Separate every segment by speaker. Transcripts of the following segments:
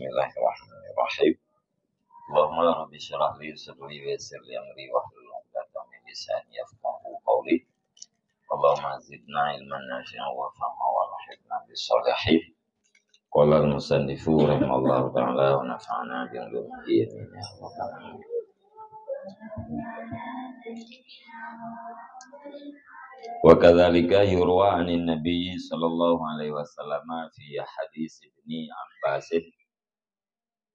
Speaker 1: Bismillahirrahmanirrahim. Allahumma rabbi syrah li sadri wa yassir li amri wahlul 'uqdatam min lisani yafqahu qawli. Allahumma zidna ilman nafi'an wa fahma wa alhiqna bis shalihin. Qala al-musannifu rahimallahu ta'ala wa nafa'ana bi ulumuhi amin ya rabbal alamin. Wa kadzalika yurwa 'anin nabiy sallallahu alaihi wasallam fi hadis Ibni Abbas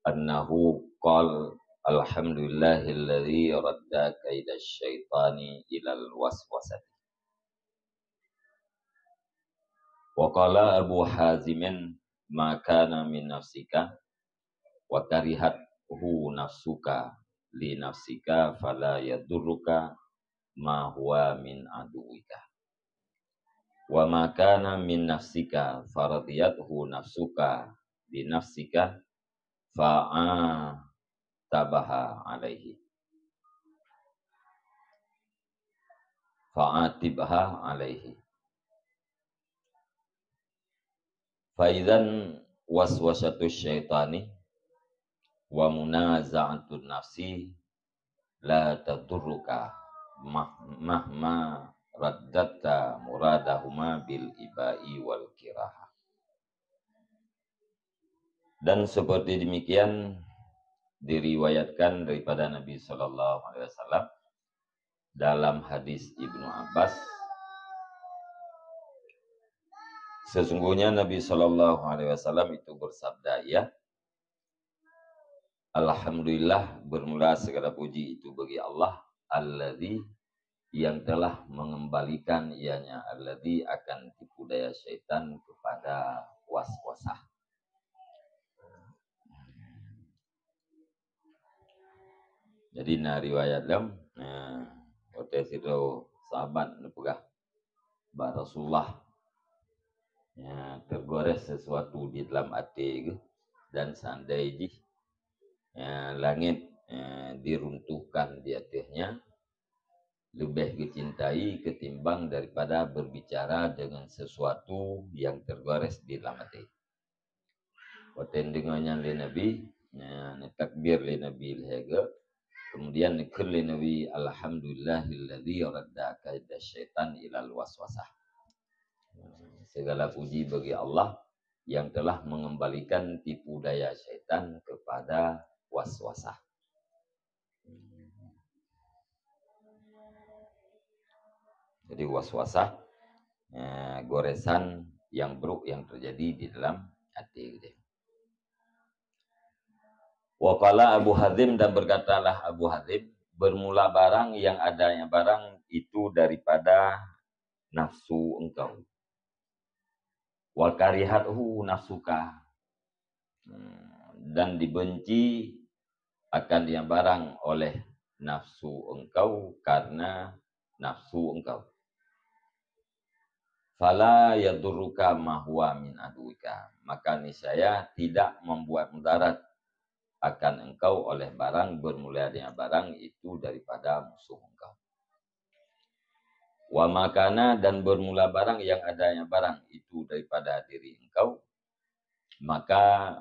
Speaker 1: annahu qala alhamdulillahilladzi radda kaidash syaitani ilal waswasati. Wa qala Abu Hazimin ma kana min nafsika wa karihathu nafsuka li nafsika fala yadurruka ma huwa min aduwika. Wa ma kana min nafsika faradiyathu nafsuka li nafsika fa'a tabaha alaihi fa'atibha alaihi faidan waswasatu syaitani wa munaza'atun nafsi la tadurruka mahma raddatta muradahuma bil ibai wal kiraha. Dan seperti demikian diriwayatkan daripada Nabi Sallallahu Alaihi Wasallam dalam hadis Ibnu Abbas, sesungguhnya Nabi Sallallahu Alaihi Wasallam itu bersabda, ya, alhamdulillah, bermula segala puji itu bagi Allah, alladzi, yang telah mengembalikan ianya, alladzi, akan tipu daya syaitan kepada waswasah. Jadi riwayat dalam hotel itu sahabat nepegah bah Rasulullah ya, tergores sesuatu di dalam hati dan seandainya ya, langit diruntuhkan di atasnya, lebih dicintai ketimbang daripada berbicara dengan sesuatu yang tergores di dalam hati. Hotel dengannya li Nabi ya, takbir li Nabi lehega. Kemudian nikir Nabi alhamdulillahilladzi radda kaidash syaitan ilal waswasah. Segala puji bagi Allah yang telah mengembalikan tipu daya syaitan kepada waswasah. Jadi waswasah goresan yang buruk yang terjadi di dalam hati gitu. Wa qala Abu Hazim, dan berkatalah Abu Hazim, bermula barang yang adanya barang itu daripada nafsu engkau. Wa karihathu nafsuka, dan dibenci akan yang barang oleh nafsu engkau karena nafsu engkau. Fala yadurruka ma huwa min aduika, maka niscaya tidak membuat mudarat akan engkau oleh barang bermula dengan barang itu daripada musuh engkau. Wa makana, dan bermula barang yang adanya barang itu daripada diri engkau, maka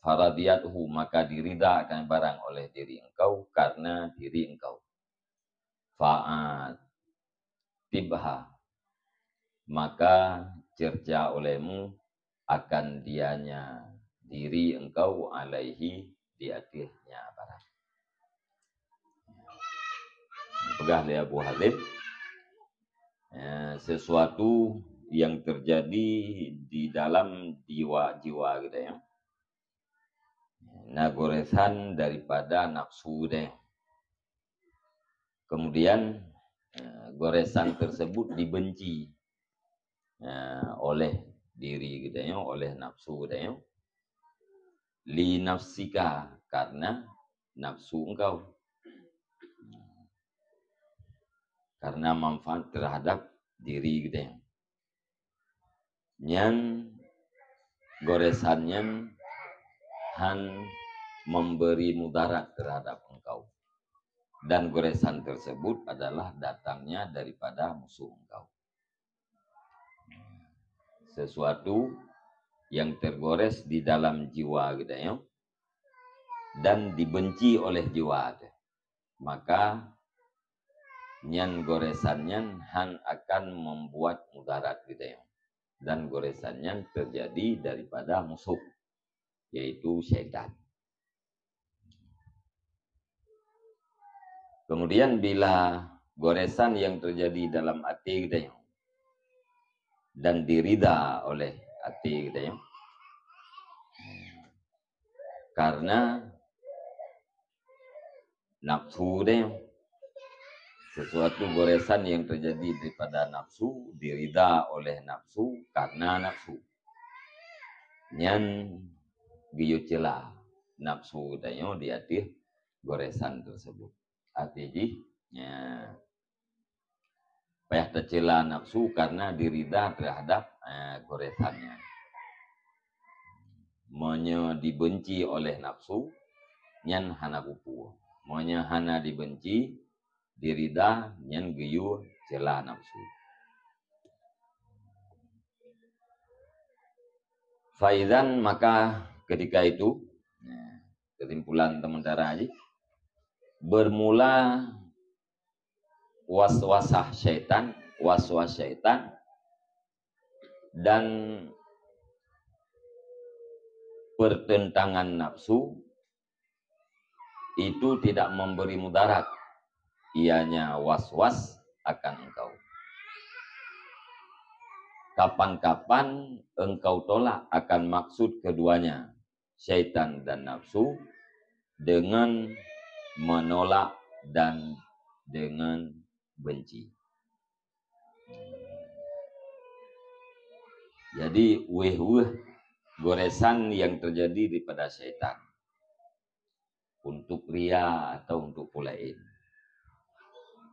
Speaker 1: faradiyatuhu, maka dirida akan barang oleh diri engkau karena diri engkau. Fa'at tibha, maka cerca olehmu akan dianya diri engkau alaihi, di akhirnya barang. Pegah oleh Abu Hazim sesuatu yang terjadi di dalam jiwa-jiwa gitu ya. Nah, goresan daripada nafsu deh. Kemudian goresan tersebut dibenci oleh diri gitu ya, oleh nafsu gitu ya. Li nafsika, karena nafsu engkau, karena manfaat terhadap diri gitu ya. Nyan goresannya han memberi mudarat terhadap engkau, dan goresan tersebut adalah datangnya daripada musuh engkau. Sesuatu yang tergores di dalam jiwa gitu ya, dan dibenci oleh jiwa, maka nyan goresannya han akan membuat mudarat gitu ya. Dan goresannya terjadi daripada musuh, yaitu syaitan. Kemudian bila goresan yang terjadi dalam hati gitu ya, dan dirida oleh hati gitu ya, karena nafsu gitu ya, sesuatu goresan yang terjadi daripada nafsu dirida oleh nafsu karena nafsu nyan giyu celah nafsu dayo di hati goresan tersebut. Artinya payah tercela nafsu karena dirida terhadap goresannya. Monya dibenci oleh nafsu nyan hana kupu. Monya hana dibenci dirida nyan giyu celah nafsu. Faizan, maka ketika itu kesimpulan teman-teman aja, bermula was-was syaitan dan pertentangan nafsu itu tidak memberi mudarat, ianya was-was akan engkau. Kapan-kapan engkau tolak akan maksud keduanya, syaitan dan nafsu, dengan menolak dan dengan benci. Jadi goresan yang terjadi daripada syaitan untuk ria atau untuk pulain.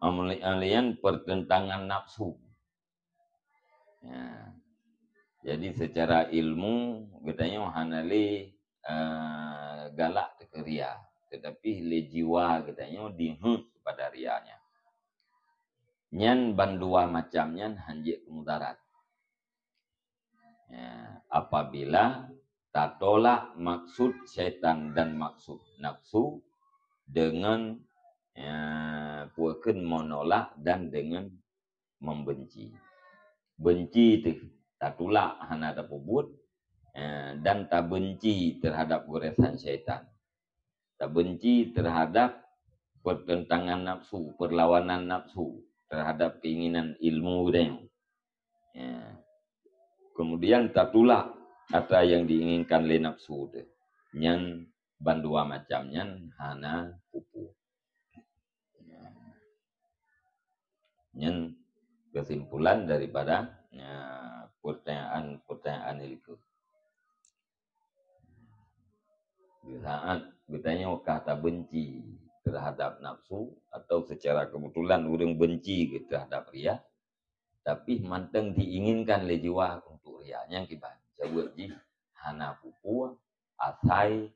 Speaker 1: Alian pertentangan nafsu. Ya. Jadi secara ilmu katanya hanali galak ke ria, tetapi le jiwa katanya dihut kepada rianya. Nyan bandua macamnya hanjik kemudarat. Ya, apabila tak tolak maksud syaitan dan maksud nafsu dengan puaken menolak dan dengan membenci. Benci itu tak tolak hana ada pubut dan tak benci terhadap goresan syaitan. Tak benci terhadap pertentangan nafsu, perlawanan nafsu terhadap keinginan ilmu dia. Kemudian tak tolak apa yang diinginkan oleh nafsu dia. Nyan bandua macamnya hana pupu. Nyan kesimpulan daripada pertanyaan itu. Di saat bertanya kata benci terhadap nafsu atau secara kebetulan orang benci terhadap ria, tapi manteng diinginkan oleh jiwa untuk ria yang kiban. Jawab ji hana pupu asai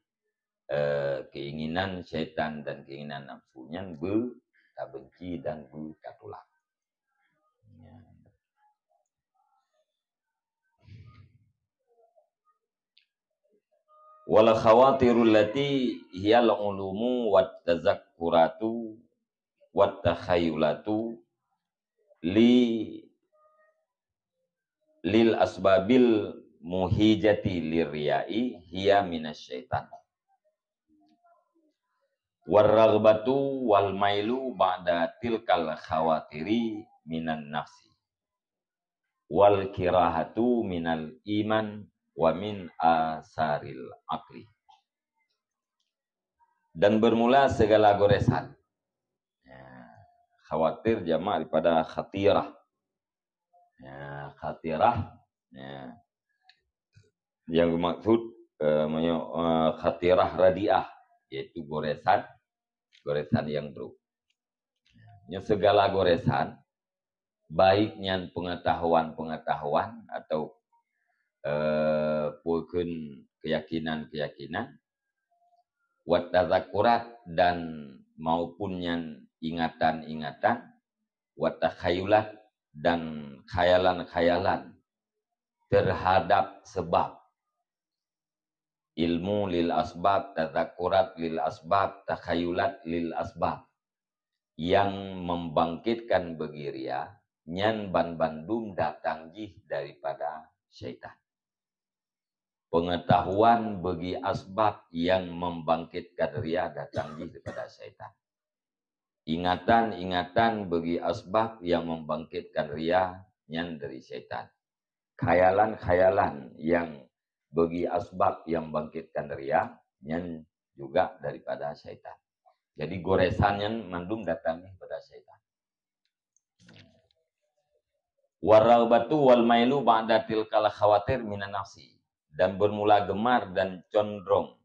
Speaker 1: keinginan syaitan dan keinginan nafsunya tak benci dan tak tolak. Wal khawatirul lati hiyal ulumu wat tazakkuratu wat takhayyulatu lil asbabil muhijati liriyai hiya minasyaitan. War raghbatu wal mailu ba'da tilkal khawatiri minan nafsi. Wal kirahatu minal iman wa min asaril akli. Dan bermula segala goresan. Khawatir jamak daripada khatirah. Khatirah yang bermaksud khatirah radiah, yaitu goresan yang buruk. Segala goresan, baiknya pengetahuan atau pukun keyakinan, wat tazakkurat dan maupun yang ingatan, wat takhayulat dan khayalan terhadap sebab. ilmu lil asbab, tadzakurat lil asbab, takhayulat lil asbab, yang membangkitkan bagi ria, nyan ban bandum datang jih daripada syaitan. Pengetahuan bagi asbab yang membangkitkan ria datang jih daripada syaitan. Ingatan-ingatan bagi asbab yang membangkitkan ria, nyan dari syaitan. Khayalan-khayalan yang bagi asbab yang membangkitkan ria, nyan juga daripada syaitan. Jadi goresannya mandum datang pada syaitan. Warraghbatu wal mailu ba'da tilkal khawatir minan nafsi, dan bermula gemar dan condong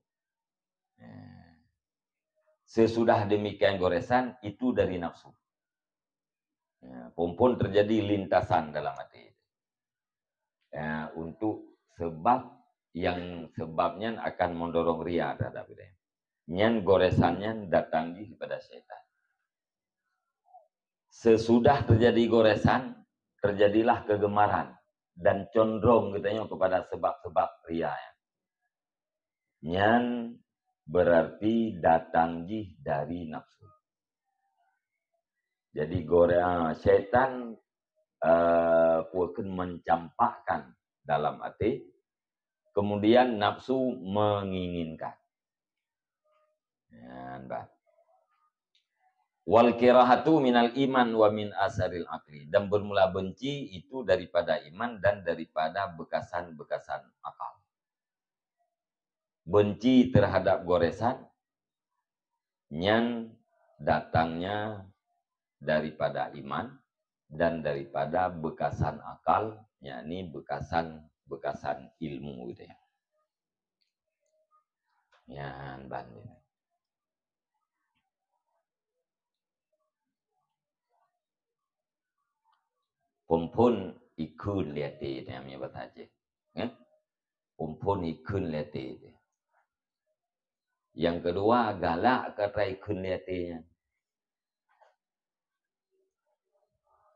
Speaker 1: sesudah demikian goresan itu dari nafsu. Pun terjadi lintasan dalam hati. Untuk sebab yang sebabnya akan mendorong ria terhadap itu. Nyan goresannya datang kepada syaitan. Sesudah terjadi goresan, terjadilah kegemaran dan condong katanya kepada sebab-sebab ria. Nyan berarti datang dari nafsu. Jadi syaitan akan mencampakkan dalam hati, kemudian nafsu menginginkan. Wal kirahatu minal iman wa min asaril akli, dan bermula benci itu daripada iman dan daripada bekasan-bekasan akal. Benci terhadap goresan nyan datangnya daripada iman dan daripada bekasan akal, yakni bekasan ilmu gitu ya. Nyan banding. Pompon ikun liati namanya bataje. Pompon ikun liati. Yang kedua galak kata ikun liatinya.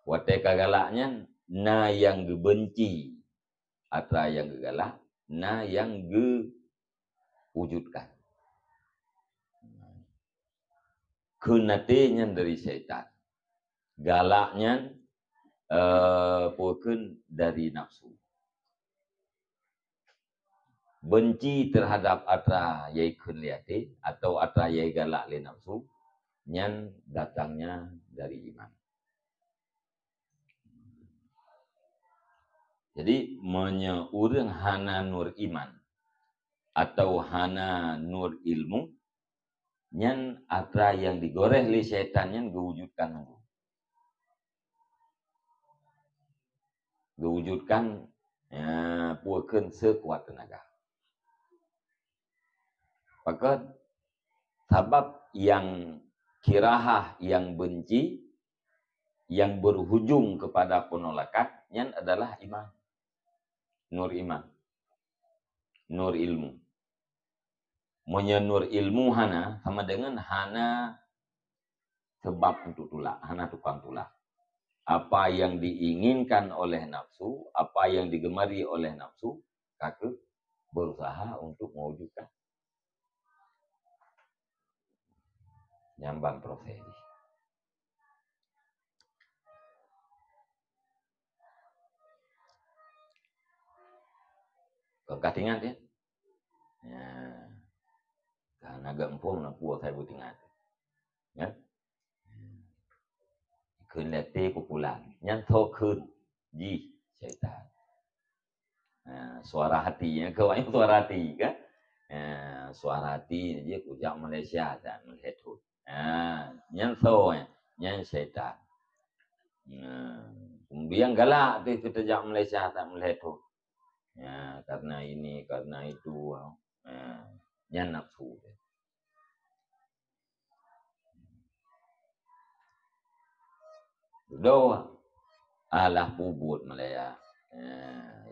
Speaker 1: Wateka galaknya na yang gebenci atau yang gegalak, na yang gewujudkan. Kunatinya dari syaitan. Galaknya pun dari nafsu. Benci terhadap atra yai kun liati atau atra yai galak li nafsu, nyan datangnya dari iman. Jadi menyeurang hana nur iman atau hana nur ilmu, nyan atra yang digoreh li syaitan nyan gewujudkan. Gewujudkan puakeun sekuat tenaga. Maka sebab yang kirahah, yang benci, yang berhujung kepada penolakan, yang adalah iman. Nur iman. Nur ilmu. Menyenur ilmu hana sama dengan hana sebab untuk tulak, hana tukang tulak. Apa yang diinginkan oleh nafsu, apa yang digemari oleh nafsu, kakek berusaha untuk mewujudkan. Nyambang profesi. Kekatingan ya. Karena gempung nak puas saya butingan. Ya. Kun lete pukulan. Yang tokun ji syaitan. Suara hatinya, kawan suara hati kan? Suara hati dia kujak Malaysia dan melihat. Yang so, yang syaitan. Kemudian galak tu kita jak Malaysia tak melihat. Karena ini, karena itu, yang nafsu. Doa alah pubut Malaya.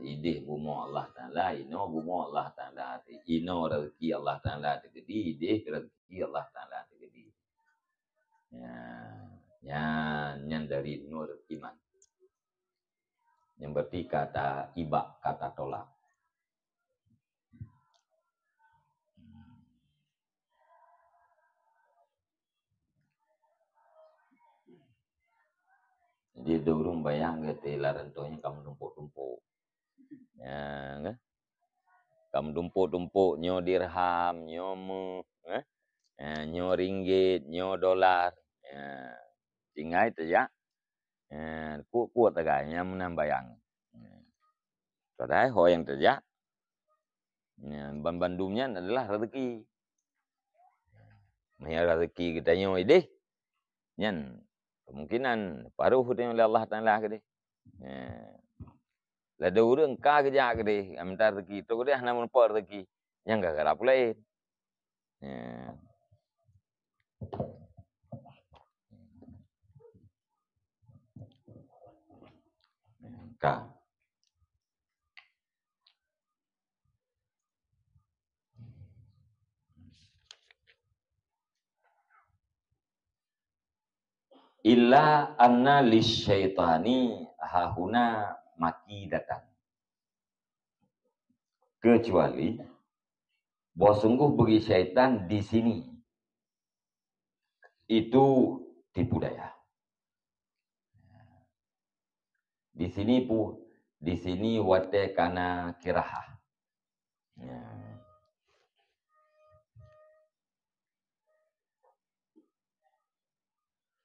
Speaker 1: Idih bumo Allah Ta'ala, ino bumo Allah Ta'ala, ino rezeki Allah Ta'ala tegedi, idih rezeki Allah Ta'ala tegedi. Yang dari nur iman. Yang berarti kata ibak, kata tolak. Jadi dorong bayang gitu larantonya kamu tumpuk-tumpuk. Ya, kan? Kamu tumpuk-tumpuk nyo dirham, nyo nyo ringgit, nyo dolar. Ya, tinggal itu ya. Kuat agaknya menambayang. Padahal ho yang terjak. Bandungnya adalah rezeki. Mahir rezeki kita nyo ide. Nyan kemungkinan paruh dengan Allah Taala ke deh. Lah ada orang ka kerja ke deh, minta rezeki tu dia nak nampak rezeki. Yang enggak kerap lain. Ka. Illa anna lisyaitani hahuna makidatan. Kecuali bahwa sungguh bagi syaitan di sini itu tipu daya. Di sini wate kana kiraha.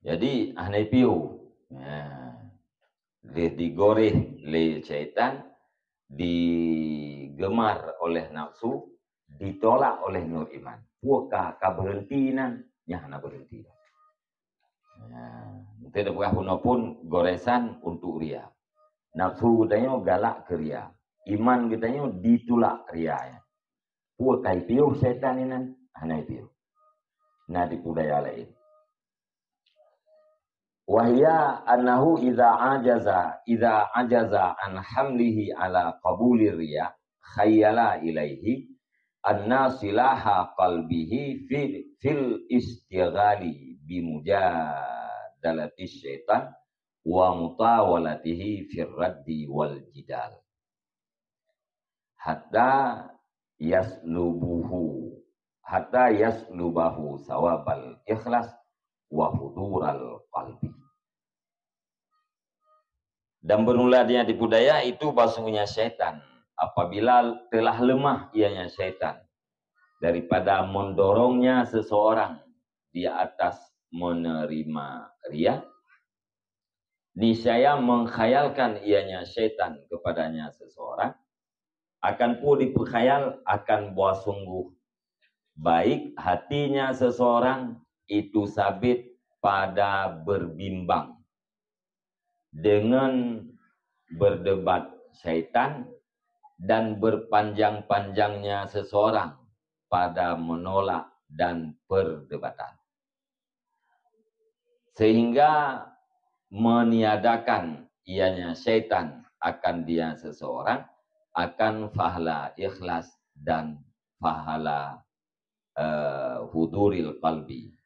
Speaker 1: Jadi hanai piu. Digoreh oleh syaitan, digemar oleh nafsu, ditolak oleh nur iman. Puaka ka berhenti nan, nyah berhenti. Tidak boleh pun goresan untuk ria. Nafsu katanya galak ke ria. Iman katanya ditolak ria. Puaka piu syaitan ini hanai piu. Nah di budaya lain. Wahya annahu idza ajaza an hamlihi ala qabulir riya khayyala ilaihi anna silaha qalbihi fil istighali bimujadalati syaitan wa mutawalatihi fir raddi wal jidal hatta yaslubahu sawabal ikhlas wa hudural qalbi. Dan bermula dia dipudaya itu basuhnya syaitan. Apabila telah lemah ianya syaitan daripada mendorongnya seseorang di atas menerima ria, niscaya mengkhayalkan ianya syaitan kepadanya seseorang, akan pun diperkhayal akan bahwa sungguh baik hatinya seseorang itu sabit pada berbimbang dengan berdebat syaitan dan berpanjang-panjangnya seseorang pada menolak dan perdebatan. Sehingga meniadakan ianya syaitan akan dia seseorang akan pahala ikhlas dan pahala huduril qalbi,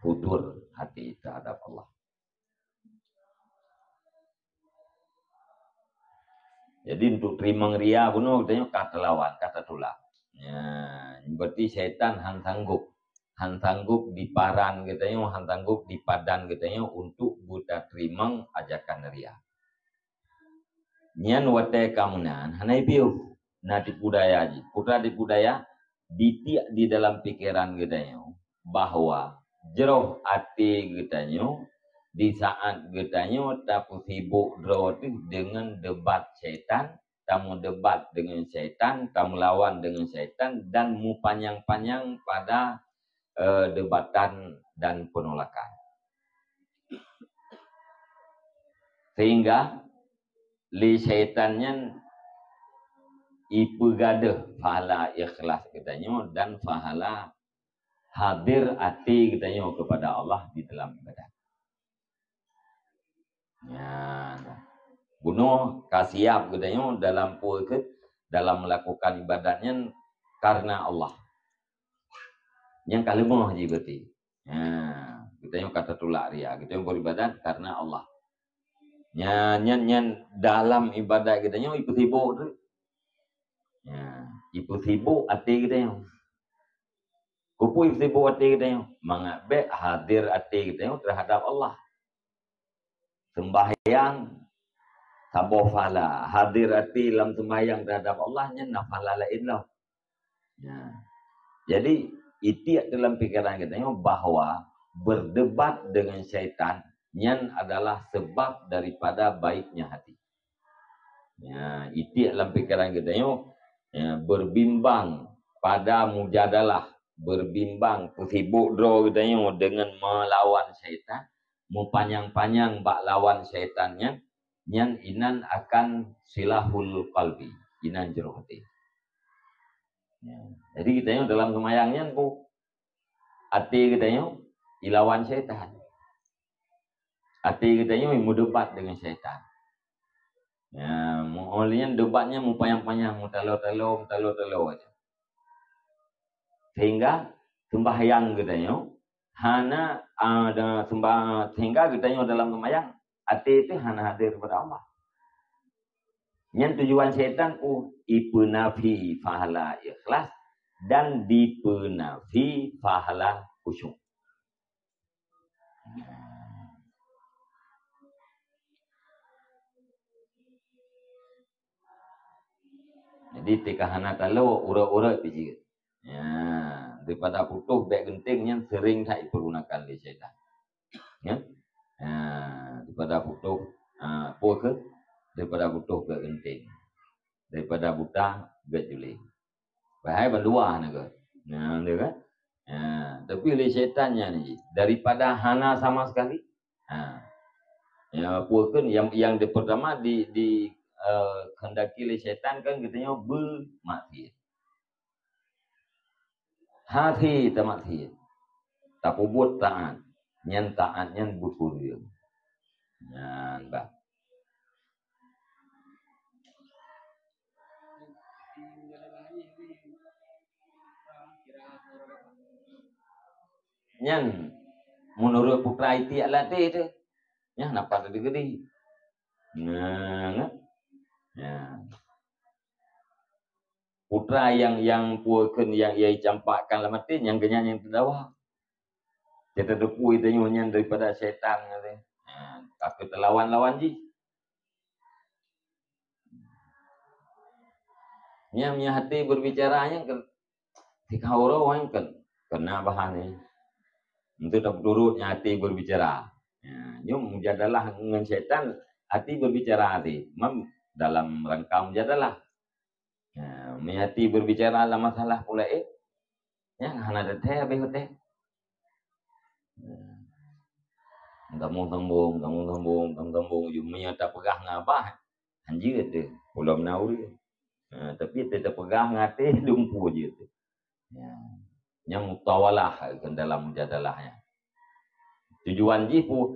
Speaker 1: hudur hati terhadap Allah. Jadi untuk terima ria pun katanya kata lawan, kata tolak. Ya, berarti syaitan hang sanggup di paran katanya, hang sanggup di padan katanya untuk buta terima ajakan ria. Nyan wate kamunan hanai piu na dipudaya aja. Putra dipudaya di dalam pikiran katanya bahwa jeroh ati katanya di saat getanya tapu sibuk dengan debat syaitan, kamu debat dengan syaitan, kamu lawan dengan syaitan, dan mu panjang-panjang pada debatan dan penolakan. Sehingga li syaitannya ipegade pahala ikhlas katanya dan pahala hadir hati katanya kepada Allah di dalam ibadah. Ya, bunuh kasiap katanya dalam melakukan ibadahnya karena Allah. Yang kalimah je berarti. Ya, kita kata tulak ria, kita beribadat karena Allah. Nyan dalam ibadah kita ikut sibuk tu. Ya, ikut sibuk hati kita. Kupu ikut sibuk hati kita. Mengabek hadir hati kita terhadap Allah. sembahyang tabuh fala, hadir hati dalam sembahyang terhadap Allah nya nafala lain lah. Ya. Jadi itu dalam pikiran kita bahwa berdebat dengan syaitan yang adalah sebab daripada baiknya hati. Ya, itu dalam pikiran kita ya, berbimbang pada mujadalah, berbimbang sibuk draw kita dengan melawan syaitan, mau panjang-panjang bak lawan syaitannya, yang inan akan silahul qalbi, inan jero hati. Ya. Jadi kita dalam semayangnya bu hati kita ilawan syaitan. Hati kita mau debat dengan syaitan. Ya, olehnya debatnya mau panjang-panjang, mau telo-telo aja. Sehingga sembahyang kita hana ada sehingga kita dalam sembahyang hati itu hana hadir kepada Allah. Yang tujuan syaitan ipenafi fahala ikhlas dan dipenafi fahala khusyuk. Jadi tika hana talo ura-ura biji. Ya, daripada putuh baik genting yang sering tak dipergunakan oleh syaitan. Ya. Daripada putuh puaka, daripada putuh baik genting. Daripada buta baik juli. Bahaya berdua naga. Ya, dia kan? Ya, tapi oleh syaitannya ni daripada hana sama sekali. Ya, puaka yang pertama di kendaki oleh syaitan kan katanya bermaksiat. Hati tak maksiat. Tak buat taat. Yang taatnya berkurang. Ya, bah. Yang menurut putra itu alat itu. Ya, nampak gede-gede. Nah, ya. Putra yang puakan yang ia campakkan lah mati yang kenyang yang terdawa. Kita depu itu yang daripada syaitan. Takut lawan-lawan je. Yang hati berbicaranya kan tika orang kan kena bahan ni. Untuk tak turutnya hati berbicara. Ya, mujadalah dengan syaitan hati berbicara hati. Dalam rangka mujadalah. Ya, hati berbicara dalam masalah pula ya, hana teteh habis teteh. Kamu sambung, jumnya tak pegah ngabah. Anjir tu, pulau menauri. Tapi tetap pegah ngati lumpuh je tu. Ya. Yang mutawalah dalam mujadalahnya. Tujuan ji pu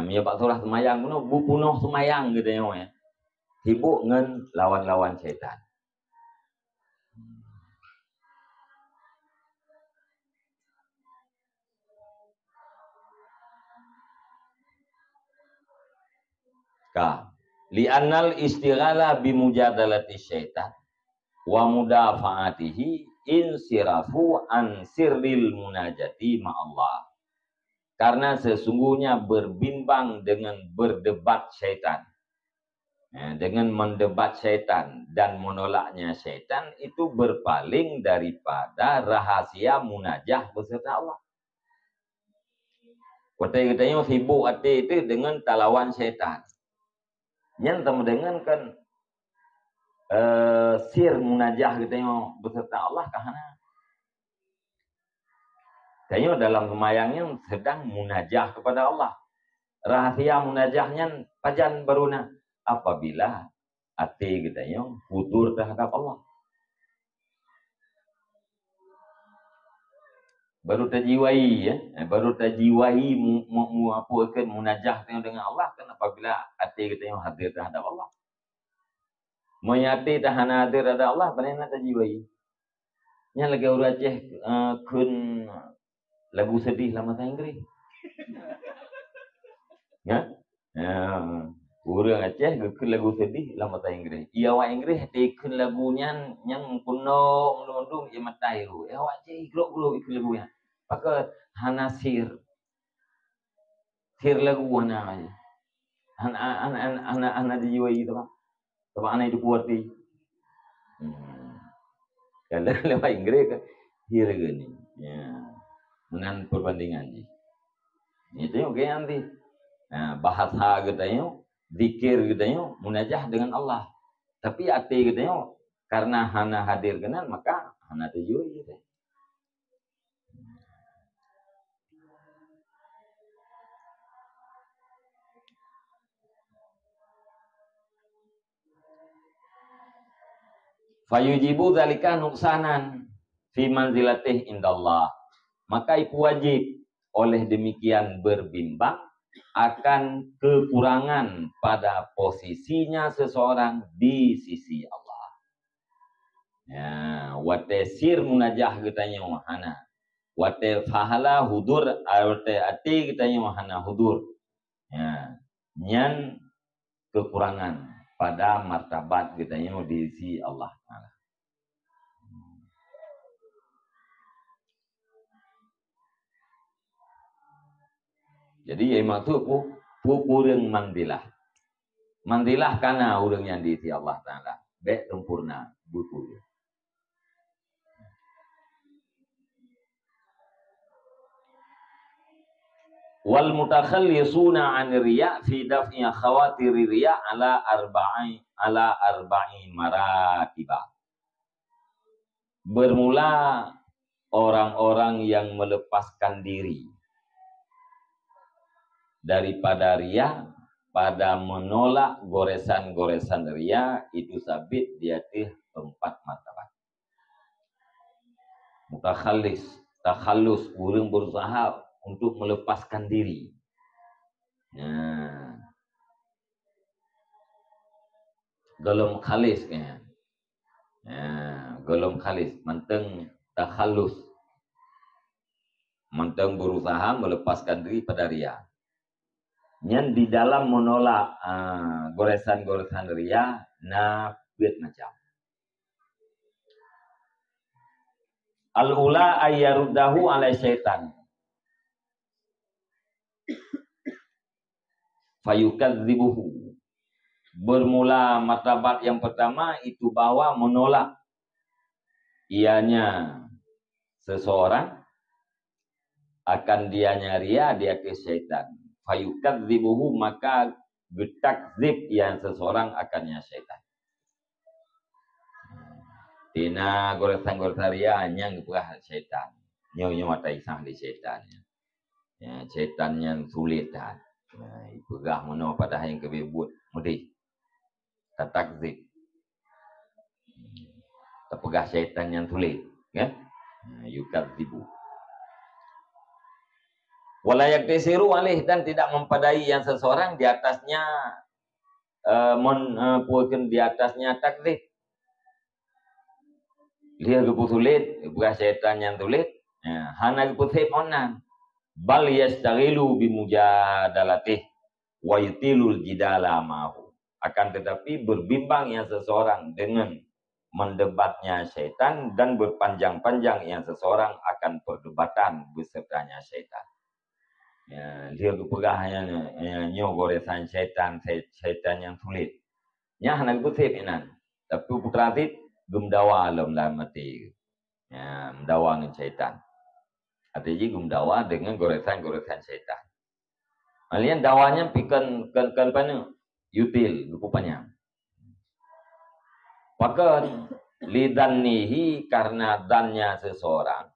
Speaker 1: Mia Pak Surah semayang punuh semayang gitu ya. Sibuk dengan lawan-lawan syaitan. Li'annal istighala bimujadalati syaitan wa mudafa'atihi insirafu an sirril munajati ma'allah. Karena sesungguhnya berbimbang dengan berdebat syaitan. Dengan mendebat syaitan dan menolaknya syaitan itu berpaling daripada rahasia munajah beserta Allah. Katanya sibuk hati itu dengan talawan syaitan. Yang teman dengan kan sir munajah katanya beserta Allah kahana. Katanya dalam semayangnya sedang munajah kepada Allah. Rahasia munajahnya pajan baruna apabila hati katanya futur terhadap Allah. Baru terjiwai ya, baru terjiwai apa kan munajah dengan Allah kan apabila hati katanya hadir terhadap Allah. Menyati tahan hadir terhadap Allah paling nak terjiwai. Yang lagi orang Aceh kun lagu sedih lama bahasa Inggeris. Ya? Orang Aceh kun lagu sedih lama bahasa Inggeris. Ia awak Inggeris kun lagunya yang kuno melundung ia matai ru. Awak Aceh grok ikut lagunya. Maka hanasir. Sir lagu mana aja. anak jiwa itu kan. Sebab anak itu kuarti. Kalau lewat Inggris kan, hira gini. Ya, menan perbandingan ni. Itu yang kayak nanti. Nah, bahasa katanya, zikir katanya, munajah dengan Allah. Tapi hati katanya, karena hana hadir kenal, maka hana tujuh gitu. Fayujibu dzalika nuksanan fi manzilatih indallah. Maka itu wajib oleh demikian berbimbang akan kekurangan pada posisinya seseorang di sisi Allah. Ya, wate sir munajah katanya wahana. Wate fahala hudur, wate ati katanya wahana hudur. Ya, nyan kekurangan pada martabat katanya di sisi Allah. Jadi yang maksud kurang mandilah. Mandilah karena orang yang diisi Allah Ta'ala. Baik sempurna. Buku. Wal mutakhallisuna an riya fi daf'i khawatir riya ala arba'i maratibah. Bermula orang-orang yang melepaskan diri daripada riya, pada menolak goresan-goresan riya, itu sabit di atas 4 martabat. Takhallus, orang berusaha untuk melepaskan diri. Nah, golom khalis kan. Nah, golom khalis, menteng takhallus. Menteng berusaha melepaskan diri pada riya. Yang di dalam menolak goresan-goresan riya, nafid macam. Al-ula ayyaruddahu ala syaitan. Fayukadzibuhu. Bermula martabat yang pertama itu bahwa menolak ianya seseorang akan dianya riya di atas syaitan. Fayukadzibuhu, maka getakzib yang seseorang akannya syaitan. Tina goresan-goresan riya yang berah syaitan. Nyonya mata isang di syaitan. Ya, syaitan yang sulit dah. Berah mana pada yang kebebut mudih. Takzib. Terpegah syaitan yang sulit. Ya? Yukadzibu. Walayak tesiru alih, dan tidak mempadai yang seseorang di atasnya di atasnya takzib. Dia kepu sulit, bukan syaitan yang sulit. Hana kepu sip onan. Bal yastaghilu bimujadalatih wa yutilul jidala ma'hu. Akan tetapi berbimbang yang seseorang dengan mendebatnya syaitan, dan berpanjang-panjang yang seseorang akan perdebatan besertanya syaitan. Ya, dia kepegahnya nyo goresan syaitan yang sulit. Nya hanak kutip inan. Tapi putratit gumdawa alam dalam mati. Ya, mendawa dengan syaitan. Artinya gumdawa dengan goresan-goresan syaitan. Kalian dawanya pikan kan pana yutil rupanya. Maka lidannihi, karena dannya seseorang,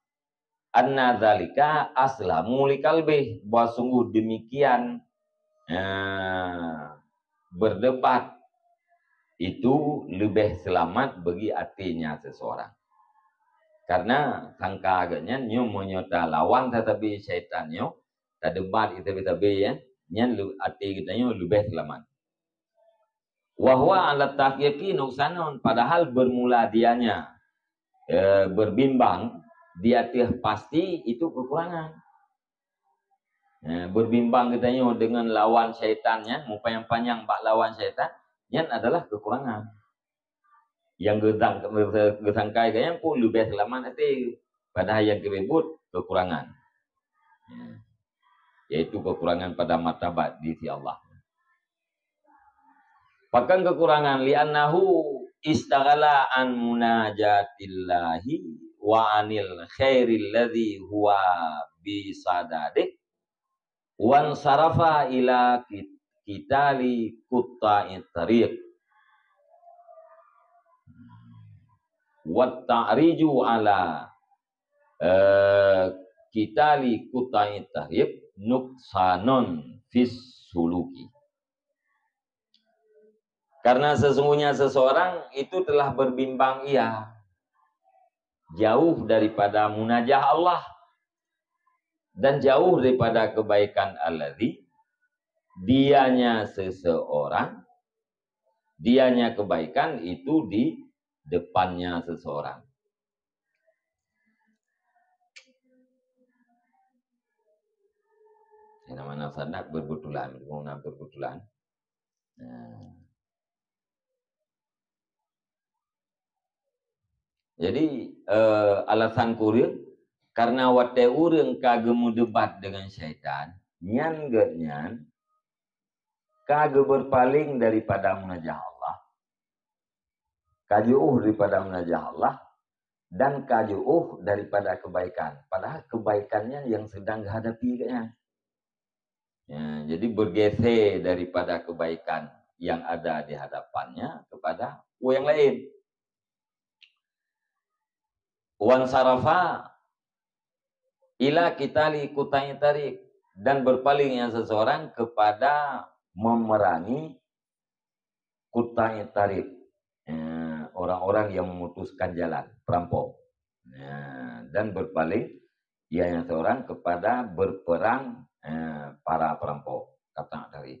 Speaker 1: anna dzalika aslamu likalbih, bahwa sungguh demikian berdebat itu lebih selamat bagi hatinya seseorang. Karena sangka agaknya nyo menyota lawan tetapi syaitannya tak debat itu tapi ya nyan hati kita nyo lebih selamat. Wahwa alat takyaki nuksanon, padahal bermula dianya berbimbang di atas pasti itu kekurangan. Berbimbang katanya dengan lawan syaitannya, muka yang panjang bak lawan syaitan, yang adalah kekurangan. Yang gesangkai kayaknya pun lebih selamat nanti, padahal yang kebebut kekurangan. Yaitu kekurangan pada martabat di sisi Allah. Bahkan kekurangan li'annahu istaghala an munajatillahi wa anil khairil ladzi huwa bisadade wan sarafa ila kitali kutta'it tariq wat ta'riju ala kitali kutta'it tariq nuksanon fis suluki. Karena sesungguhnya seseorang itu telah berbimbang ia jauh daripada munajah Allah dan jauh daripada kebaikan alladzi dianya seseorang, dianya kebaikan itu di depannya seseorang. Yang namanya sanak berbetulan, menggunakan berbetulan. Nah. Jadi alasan kurir karena wate urang kagemu debat dengan syaitan, nyan ge nyan kage berpaling daripada munajah Allah, kajuh daripada munajah Allah, dan kajuh daripada kebaikan. Padahal kebaikannya yang sedang dihadapi kayaknya. Ya, jadi bergeser daripada kebaikan yang ada di hadapannya kepada yang lain. Wan sarafa ila kitali kutai tarik, dan berpalingnya seseorang kepada memerangi kutai tarik, orang-orang yang memutuskan jalan, perampok. Dan berpaling ianya seorang kepada berperang para perampok, kata dari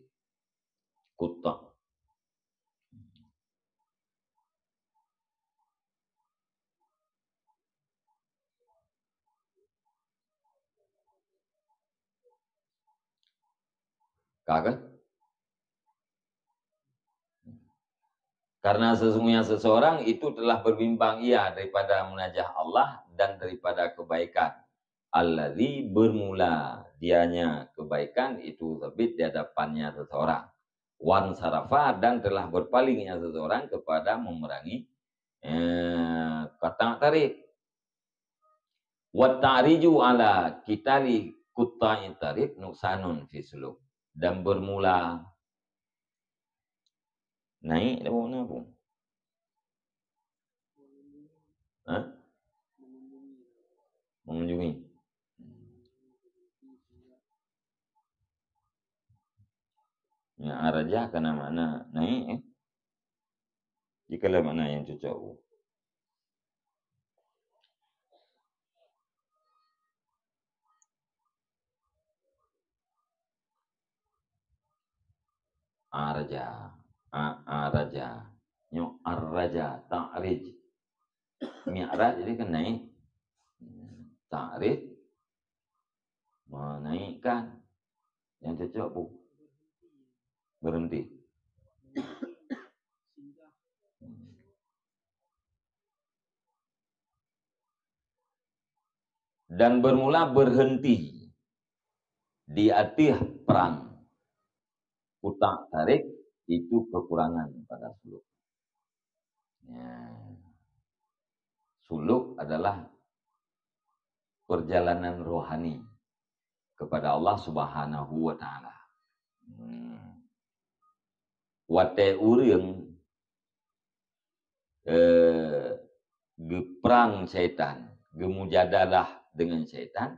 Speaker 1: kuta. Kagak? Karena sesungguhnya seseorang itu telah berbimbang ia daripada munajah Allah dan daripada kebaikan. Alladzi bermula dianya kebaikan itu terbit di hadapannya seseorang. Wan sarafa, dan telah berpalingnya seseorang kepada memerangi kata tarik. Wat ta'riju ala kitali kutta'i tarik nuksanun fisluk. Dan bermula naik dah mana pun. Hah? Mengunjungi. Ya, araja kena mana naik jikalau mana yang cocok. Araja. Araja. Nyo araja ta'rij. Mi'raj jadi kan naik. Ta'rij menaikkan. Yang cocok bu berhenti. Dan bermula berhenti di atih perang. Kutak tarik itu kekurangan pada suluk. Ya. Suluk adalah perjalanan rohani kepada Allah Subhanahu wa taala. Wate urang geperang syaitan, gemujadalah dengan syaitan,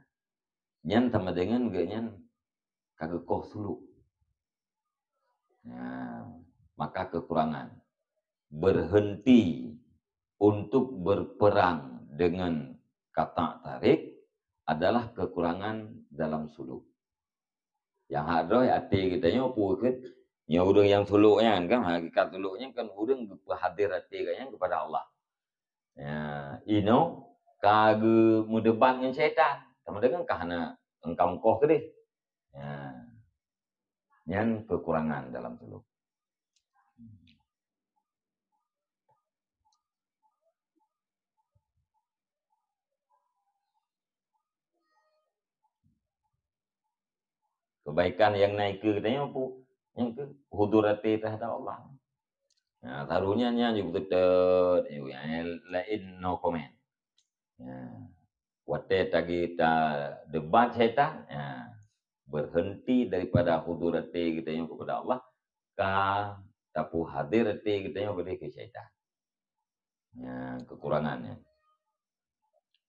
Speaker 1: nyan sama dengan genyan kagekoh suluk. Nah, maka kekurangan berhenti untuk berperang dengan kata tarik adalah kekurangan dalam suluk. Yang hadroh hati kita nyopu ke nya urang yang suluknya kan hakikat suluknya kan urang hadir hati kayaknya kepada Allah. Ya, ino kage mudebat dengan syaitan. Sama dengan kahana engkau ke deh. Ya. Yang kekurangan dalam suluk. Kebaikan yang naik ke katanya apa? Yang ke hudurati terhadap Allah. Nah, taruhnya juga betul lain no comment. Wate tagi ta debat syaitan, berhenti daripada hudurati kita yang kepada Allah, ka tapu hadirati kita yang kepada syaitan. Kekurangannya.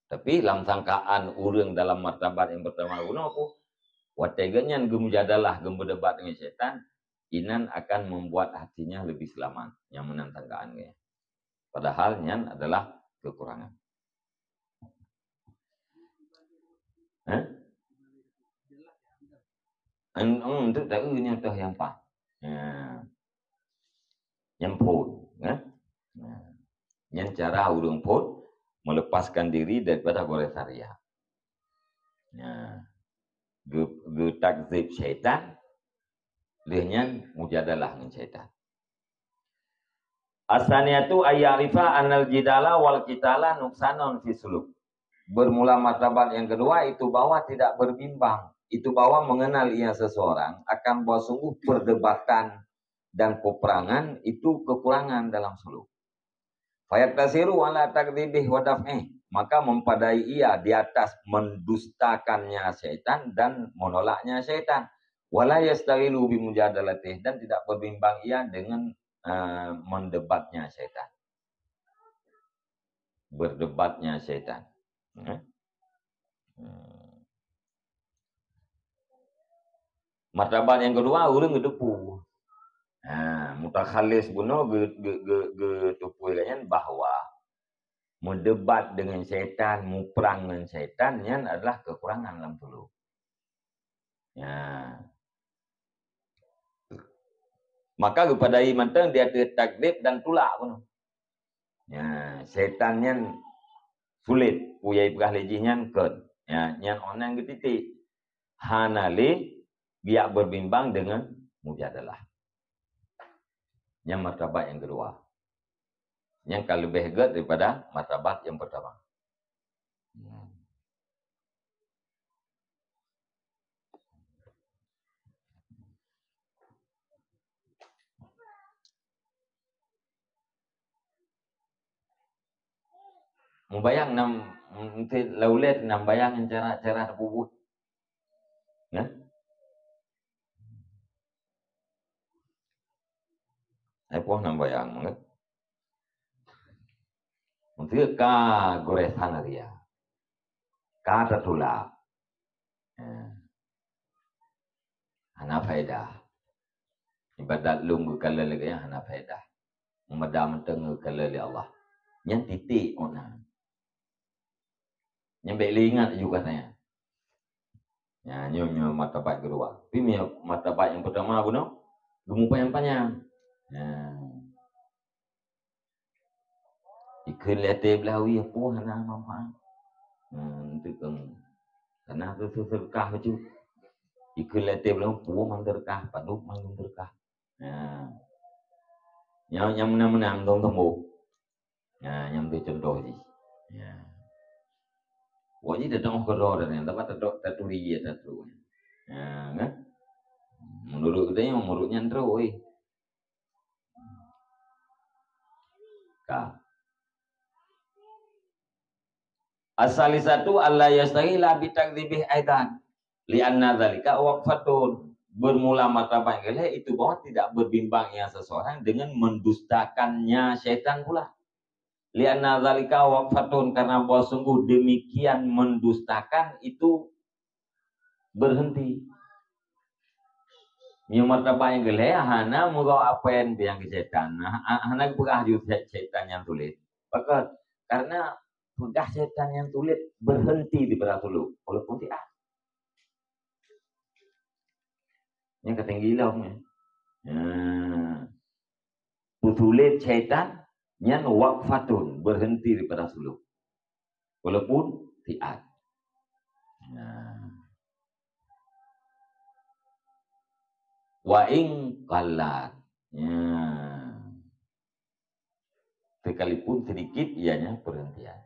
Speaker 1: Tapi dalam sangkaan urang dalam martabat yang pertama guna apa? Wateganya gemujadalah berdebat dengan syaitan, inan akan membuat hatinya lebih selamat yang menantangkaannya. Padahal nyan adalah kekurangan. Untuk tahu ini tuh yang pak, yang pun, yang cara urang pun melepaskan diri daripada goresaria. Takzib syaitan, lehnya mujadalah dengan syaitan. Asaniyatu ayyarifa anal jidala wal kitala nuksanon fi suluk. Bermula martabat yang kedua itu bahwa tidak berbimbang. Itu bahwa mengenal ia seseorang akan bahwa sungguh perdebatan dan peperangan itu kekurangan dalam suluk. Fayaktasiru wala takdibih wadaf'ih. Maka mempadai ia di atas mendustakannya syaitan dan menolaknya syaitan. Wala yastagilu bimujadalatih. Dan tidak berbimbang ia dengan mendebatnya syaitan. Berdebatnya syaitan. Martabat yang kedua urang gedepu. Mutakhalis buno gedepu lain bahwa mendebat dengan syaitan, muperang dengan syaitan yang adalah kekurangan dalam tulu. Maka kepada iman dia takdib dan tulak buno. Syaitan yang sulit puyai pegah lejinya ke yang onang titik hanali dia berbimbang dengan mujadalah. Yang martabat yang kedua. Yang kalau lebih hebat daripada martabat yang pertama. Membayang laulet bayang cara bubut. Apa bayang banget. Untuk ka goresan dia. Ka tertulak. Hana faedah. Ibadat lunggu kala lagi yang hana faedah. Memadam tengah kala li Allah. Yang titik ona. Yang baik ingat juga katanya. Nyonya martabat kedua. Tapi martabat yang pertama guna gemuk yang panjang. Ikut letih belawi apa hana manfaat. Itu kan. Karena itu serkah macam. Ikut letih belawi apa manderkah. Paduk manderkah. Yang menang-menang dong temu. Yang itu contoh sih. Wajib datang ke roda ni, tapi tak turi dia tak turu. Kan? Menurut kita yang menurutnya terus. Asal satu Allah yastaghila bi takdzibih aidan. Lianna dzalika waqfatun. Bermula martabat itu bahwa tidak berbimbang yang seseorang dengan mendustakannya syaitan pula. Lianna dzalika waqfatun, karena bahwa sungguh demikian mendustakan itu berhenti. Yang martabat yang geleh hana muga apa yang ke syaitan. Hana pegah juga syaitan yang tulis. Maka karena pegah syaitan yang tulis berhenti di berat dulu walaupun tidak. Yang ketinggilan tulis syaitan yang waqfatun, berhenti di berat dulu walaupun tidak. Wa ing qalat. Sekalipun sedikit ianya perhentian.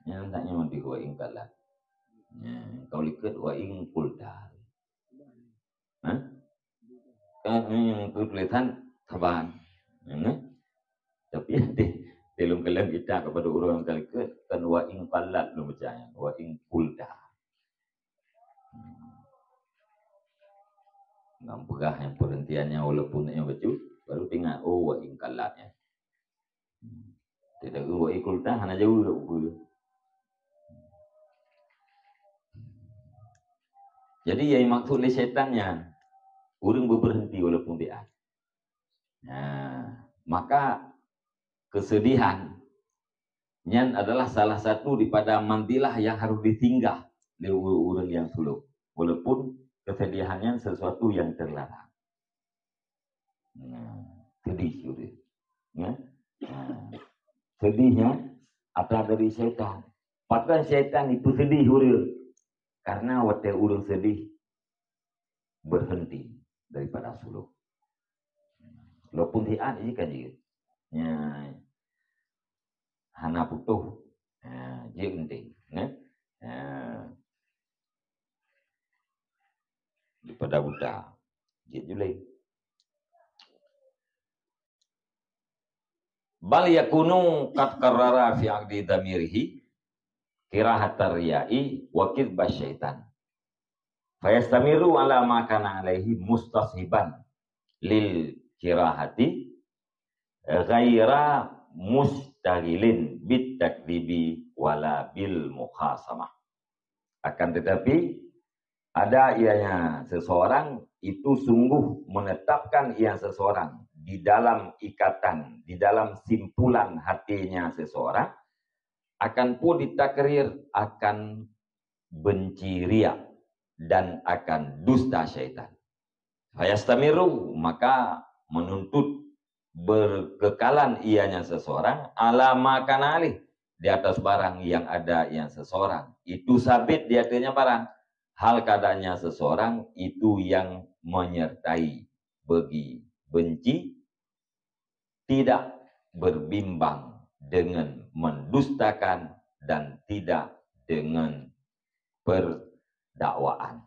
Speaker 1: Yang tanya di wa ing qalat. Kau lihat wa ing qulta. Kan yang tulisan taban. Tapi telung kelam kita kepada orang kali ke kan wa in qallat lu bacanya wa in qulta. Ngampegah yang perhentiannya walaupun yang baca baru tinggal wa in qallatnya. Tidak wa in qulta hana jauh ke. Jadi yang maksud oleh syaitannya orang berhenti walaupun dia. Nah, maka kesedihan nyan adalah salah satu daripada mandilah yang harus ditinggal oleh orang yang suluk. Walaupun kesedihannya sesuatu yang terlarang. Sedih sudah. Sedihnya apa dari syaitan. Padahal syaitan itu sedih sudah. Karena waktu orang sedih berhenti daripada suluk. Walaupun dia ini kan dia. Hana putuh. Dia penting. Daripada budak. Dia julai. Bal yakunu qad qarrara fi aqdi damirihi kirahatar riya'i wa kidbas syaitan. Fayastamiru ala ma kana alaihi mustashiban lil kirahati ghaira mustaghilin bit takdibi wala bil mukhasamah. Akan tetapi ada ianya seseorang itu sungguh menetapkan ia seseorang di dalam ikatan, di dalam simpulan hatinya seseorang, akan pun ditakrir akan benci riya dan akan dusta syaitan. Fayastamiru, maka menuntut berkekalan ianya seseorang ala makanalih di atas barang yang ada yang seseorang. Itu sabit di atasnya barang. Hal keadaannya seseorang itu yang menyertai bagi benci, tidak berbimbang dengan mendustakan dan tidak dengan perdakwaan.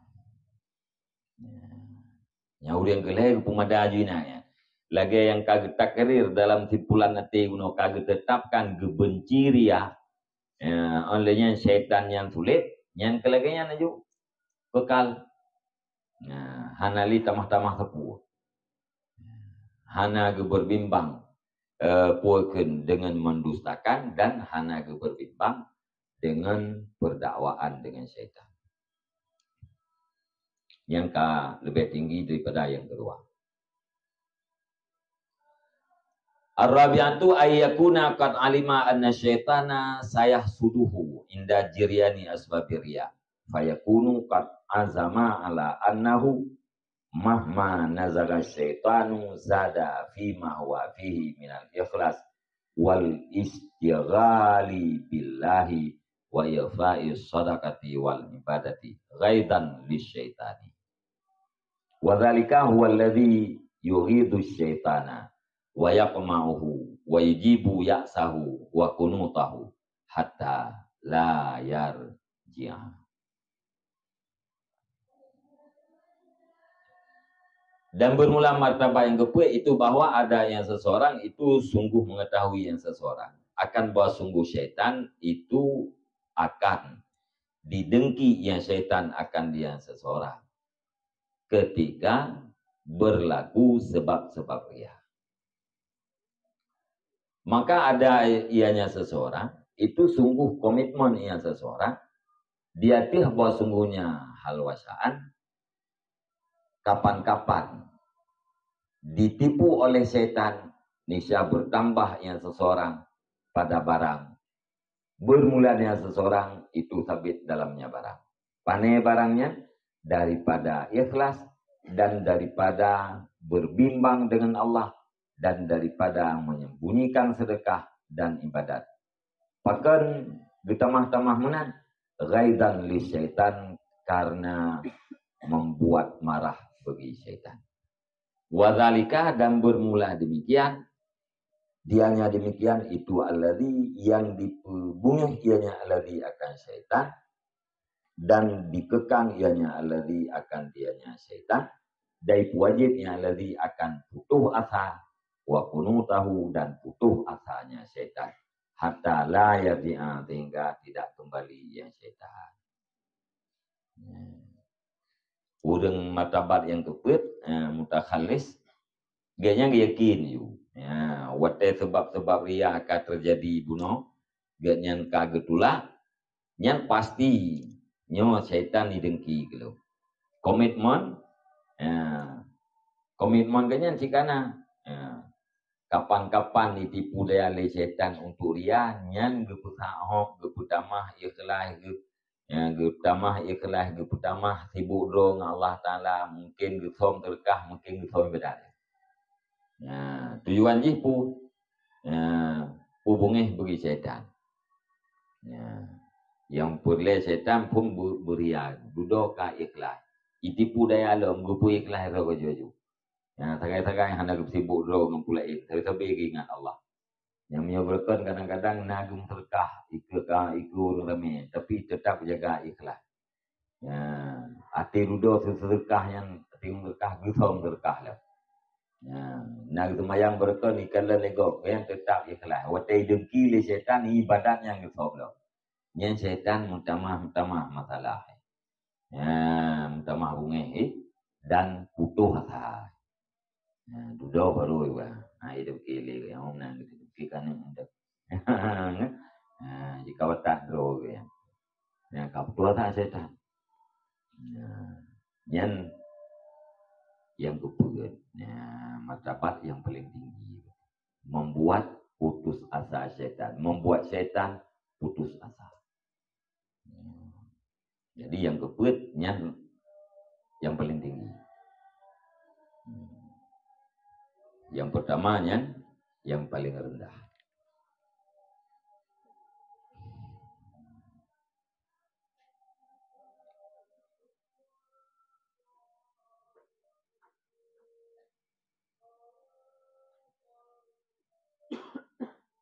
Speaker 1: Yang yang kelih pemadaju ya. Lagi yang kagak takrir dalam simpulan hati uno kagak tetapkan gebenci ria. Olehnya syaitan yang sulit, yang kelaganya naju bekal. Hanali tamah-tamah sepuh. Hana berbimbang puaken dengan mendustakan dan hana berbimbang dengan perdakwaan dengan syaitan. Yang lebih tinggi daripada yang kedua. Ar-rabi'atu ayyakuna qad alima anna syaitana sayahsuduhu inda jiryani asbabirya fayakunu qad azama ala annahu mahma nazaga syaitanu zada fima huwa fihi minal ikhlas wal istighali billahi wa yafa'i sadaqati wal ibadati ghaidan lisyaitani. Wadhalika huwa alladhi yughidu syaitana wa yaqma'uhu wa yujibu ya'sahu wa kunutahu hatta la yarji'a. Dan bermula martabat yang kedua itu bahwa ada yang seseorang itu sungguh mengetahui yang seseorang akan bahwa sungguh syaitan itu akan didengki yang syaitan akan dia seseorang ketika berlaku sebab-sebab riya. Maka ada ianya seseorang itu sungguh komitmen ia seseorang dia tih bahwa sungguhnya halwasaan kapan-kapan ditipu oleh setan niscaya bertambah yang seseorang pada barang bermulanya seseorang itu sabit dalamnya barang panai barangnya daripada ikhlas dan daripada berbimbang dengan Allah dan daripada menyembunyikan sedekah dan ibadat. Bahkan ditamah-tamah menan ghaidan li syaitan karena membuat marah bagi syaitan. Wadzalika dan bermula demikian dianya demikian itu alladzi yang dibungih ianya alladzi akan syaitan dan dikekang ianya alladzi akan dianya syaitan dari wajibnya alladzi akan putuh asa wa qunutahu, dan putus asanya syaitan, hatta la yarji'a, sehingga tidak kembali yang syaitan. Urang martabat yang keput mutakhalis, dia yang yakin you. Wate sebab-sebab ria akan terjadi bunuh, dia nyan kagetula, nyan pasti nyo syaitan didengki gitu. Komitmen kanyan cikana. Kapan-kapan ditipu daya oleh syaitan untuk ria, nyan gepusahok, geputamah ikhlas, geputamah ikhlas, geputamah sibuk dong Allah Ta'ala, mungkin gesom terkah, mungkin gesom bedah. Tujuan jipu hubungih bagi syaitan. Yang perle syaitan pun beria, duduk ka ikhlas. Itipu daya alam, gupu ikhlas raga jaju. Tagai-tagai hendak sibuk dulu ngumpulain, tapi ingat Allah. Yang menyebabkan kadang-kadang nagum terkah, ikut rame, tapi tetap jaga ikhlas. Hati duduk terkah yang tim terkah, gusom terkah lah. Nak semayang berkon ikan lenegok, yang tetap ikhlas. Watai dengki le syaitan ibadat yang gusom lah. Yang syaitan mutamah masalah. Mutamah bunga dan putus asa. Duduk baru juga. Hidup kili yang mana gitu kan untuk. Jika watak dulu ya. Kau tua tak setan. Yang kepugat. Martabat yang paling tinggi. Membuat putus asa setan. Membuat setan putus asa. Jadi yang kepugat yang paling tinggi. Yang pertamanya yang paling rendah.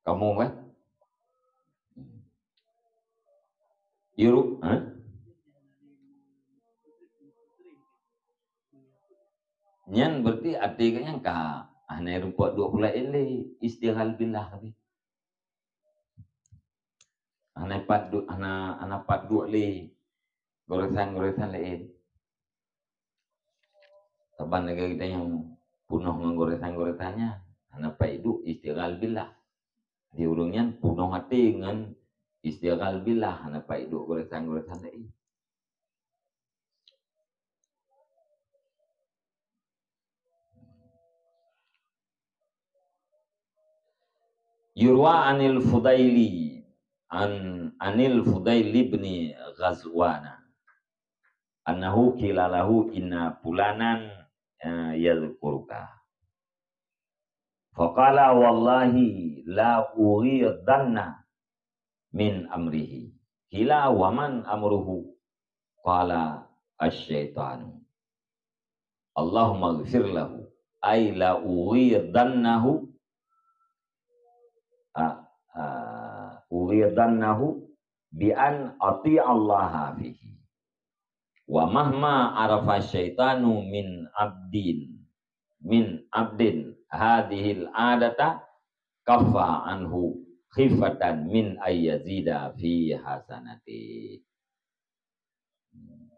Speaker 1: Kamu kan? Iru, Nyan berarti artinya ka aneh rumput 20 ini istighal billah tadi. Aneh pat dua le goresan lain. Taban negara kita yang punuh goresan-goresannya, aneh pat itu istighal billah. Di urungnya punuh hati dengan istighal billah, aneh pat itu goresan-goresan lain. Yurwa anil Fudaili anil Fudaili bin Ghazwana annahu kilalahu inna fulanan yadhkuruka faqala wallahi la ughidanna min amrihi kila wa man amruhu qala asy-syaitanu Allahumma ighfir lahu ay la ughidannahu uridannahu bi an ati Allah fihi wa mahma arafa syaitanu min abdin hadhil adata kaffa anhu khifatan min ayyazida fi hasanati.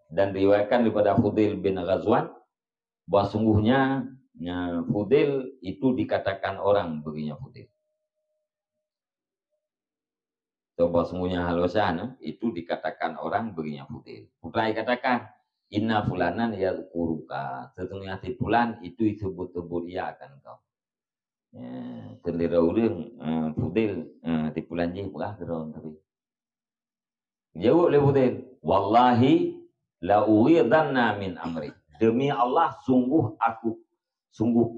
Speaker 1: Dan riwayatkan daripada Fudail bin Ghazwan bahwa sungguhnya Fudail itu dikatakan orang baginya Fudail. Coba semuanya halosan itu dikatakan orang baginya Fudail. Fudail katakan inna fulanan yadhkuruka, sesungguhnya si fulan itu disebut-sebut ia akan kau. Tendira urang Fudail ti fulan je pula geron tapi. Jawab le Fudail, wallahi la ughidanna min amri. Demi Allah sungguh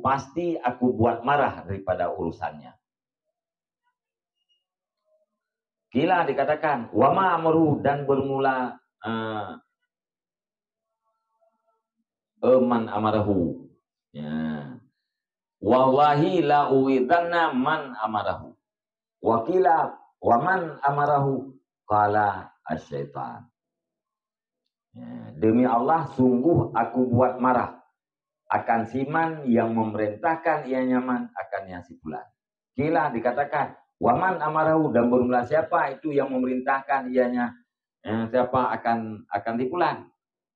Speaker 1: pasti aku buat marah daripada urusannya. Kila dikatakan wama amru dan bermula man amarahu. Wallahi la uidanna man amarahu. Wakila waman amarahu qala asy-syaitan. Demi Allah sungguh aku buat marah akan siman yang memerintahkan ia nyaman akan yang si fulan. Kila dikatakan, waman amarahu, dan bermula siapa itu yang memerintahkan ianya siapa akan si fulan.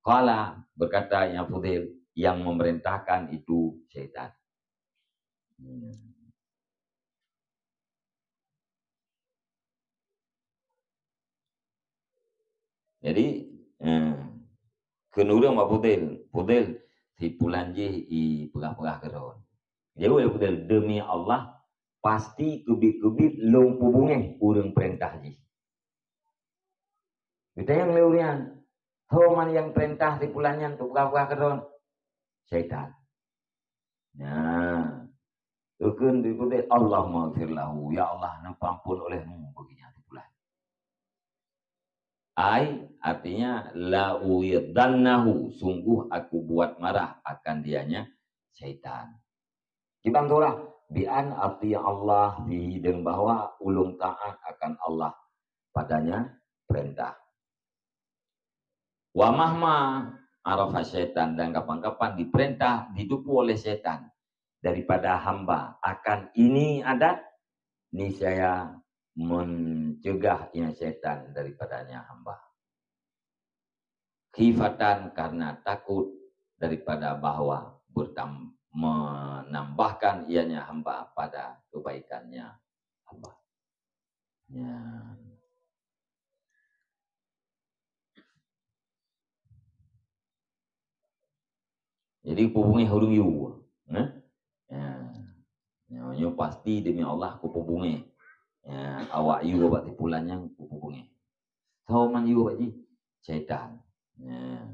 Speaker 1: Qala, berkata yang Fudail, yang memerintahkan itu syaitan. Jadi kenura mak Fudail si pulan je i pegah-pegah keron. Jadi oleh Fudail, demi Allah pasti kebit-kebit long pubungeh urang perintah ji. Kita yang leurian, man yang perintah si pulannya untuk pegah-pegah keron. Syaitan. Nah, ukun di Fudail, Allah maghfir lahu, ya Allah nampun olehmu baginya si pulan. Artinya la uyidannahu, sungguh aku buat marah akan dianya syaitan. Dibantulah bi'an arti Allah bihi, dan bahwa ulung taat akan Allah padanya perintah. Wa mahma arafa syaitan, dan kapan-kapan diperintah didupu oleh syaitan daripada hamba akan ini ada, niscaya mencegah yang syaitan daripadanya hamba. Khifatan, karena takut daripada bahwa menambahkan ianya hamba pada kebaikannya hamba. Ya. Jadi hubungi hurung yu. Ya, pasti demi Allah ku hubungi. Ya, awak yu bapak tipulannya ku hubungi. Tahu man yu bapak ji? Syaitan. Ya.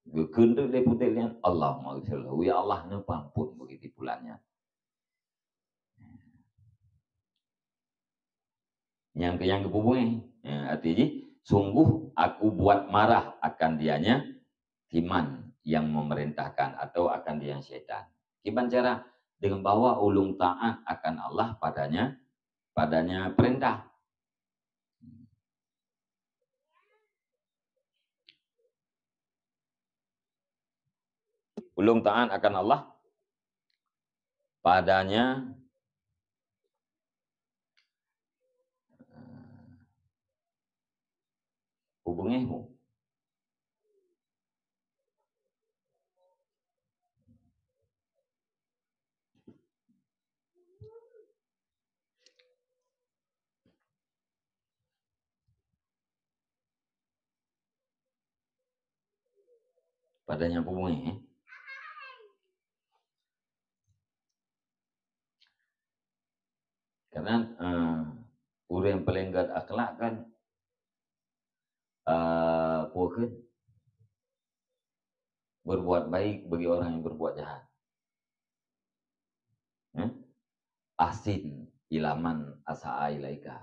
Speaker 1: Gekun tu dia putih lihat Allah maghfirlahu, ya Allah nampun begitu tipulannya. Yang kehubungi. Ya, artinya sungguh aku buat marah akan dianya iman yang memerintahkan atau akan dia syaitan. Gimana cara? Dengan bawa ulung taat akan Allah padanya perintah. Ulung taat akan Allah padanya hubungimu. Padanya hubungi. Karena orang yang pelenggat akhlak kan berbuat baik bagi orang yang berbuat jahat. Asin ilaman asa'a ilaika.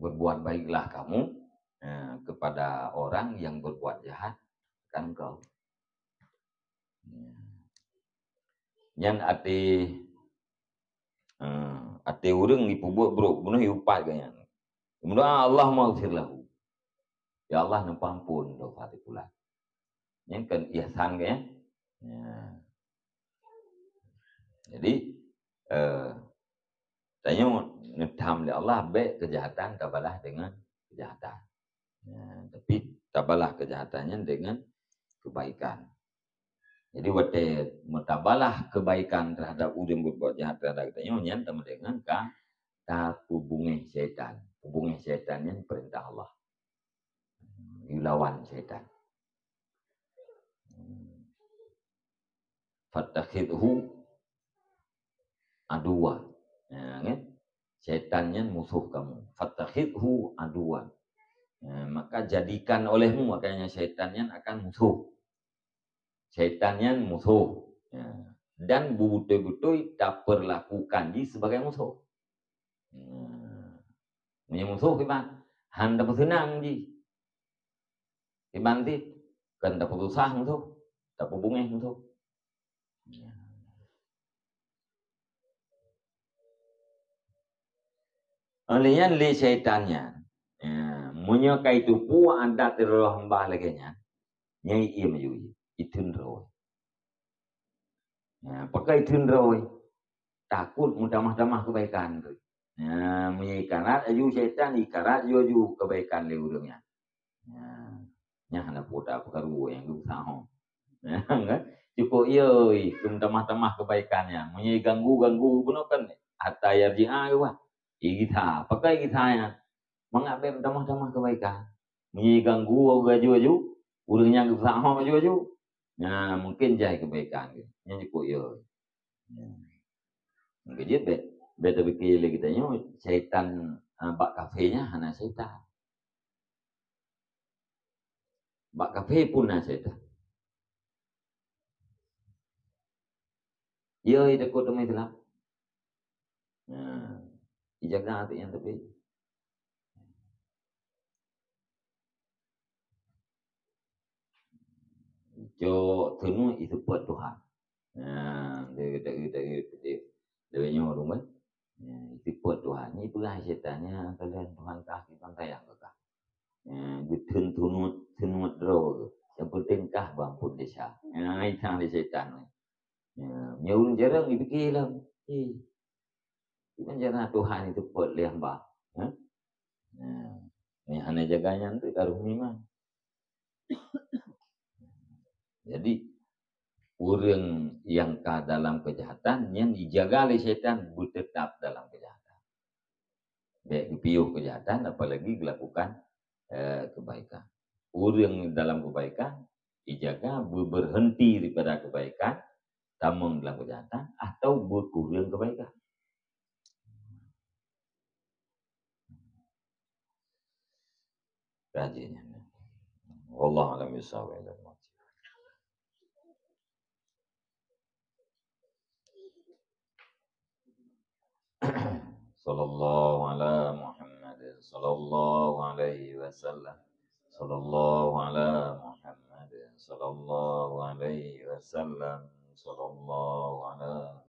Speaker 1: Berbuat baiklah kamu kepada orang yang berbuat jahat kan kau. Yang ati urang ipubuat bro, bunuh iupat ganyan. Kemudian Allah maghfir lahu. Ya Allah nampun dosa pula. Yang kan ihsan kan. Ya. Jadi tanya ngedam oleh Allah baik kejahatan tabalah dengan kejahatan. Ya, tapi tabalah kejahatannya dengan kebaikan. Jadi wate mutabalah kebaikan terhadap udang berbuat jahat terhadap kita nyan sama dengan hubungi syaitan. Hubungi syaitannya perintah Allah. Lawan syaitan. Fattakhidhu aduwa. Ya, kan? Syaitannya musuh kamu. Fattakhidhu aduwa. Ya, maka jadikan olehmu, makanya syaitannya akan musuh. Syaitannya musuh. Ya. Dan betul-betul tak perlakukan dia sebagai musuh. Punya musuh gimana? Handa senang ji. Gimana sih? Kan tak susah musuh. Tak hubungi musuh. Olehnya le syaitannya. Menyokai itu pu anda terlalu hamba lagi nya. Nyai ia menyui. Itu roh. pakai rồi takut mudah-mudah kebaikan tu. Ikarat aju syaitan ikarat aju kebaikan le urangnya. Nya hana poda perkara yang tu sahong. Kan? Cukup yoi mudah-mudah kebaikannya. Ganggu gunakan hatta yarji'a wa. Kita pakai kitanya mengambil mudah-mudah kebaikan. Ganggu aju urangnya tu sahong aju. Mungkin jai kebaikan gitu. Nya cukup yoi. Jadi beta fikir lagi tanya syaitan bak kafenya hana syaitan. Bak kafe pun hana syaitan. Ya itu kau temui dalam. Dijaga hati yang tapi. Jo tenu itu buat Tuhan. Dia nyawa rumah. Itu buat Tuhan. Ini pula syaitannya kalian Tuhan kah kita tayang kah. Ditun tunut draw. Yang penting kah bampun desa. Itu yang syaitan. Nyawa jarang dipikir lah. Kan jangan Tuhan itu buat dia hamba. Ini hanya jaganya itu karuh mimah. Jadi orang yang ke dalam kejahatan yang dijaga oleh syaitan tetap dalam kejahatan. Baik piuh kejahatan apalagi melakukan kebaikan. Orang dalam kebaikan dijaga berhenti daripada kebaikan, tamang dalam kejahatan atau berkurang kebaikan. Rajinnya. Wallahu a'lam bishawab. Sallallahu ala Muhammad sallallahu alaihi wasallam. Sallallahu ala Muhammad sallallahu alaihi wasallam. Sallallahu ala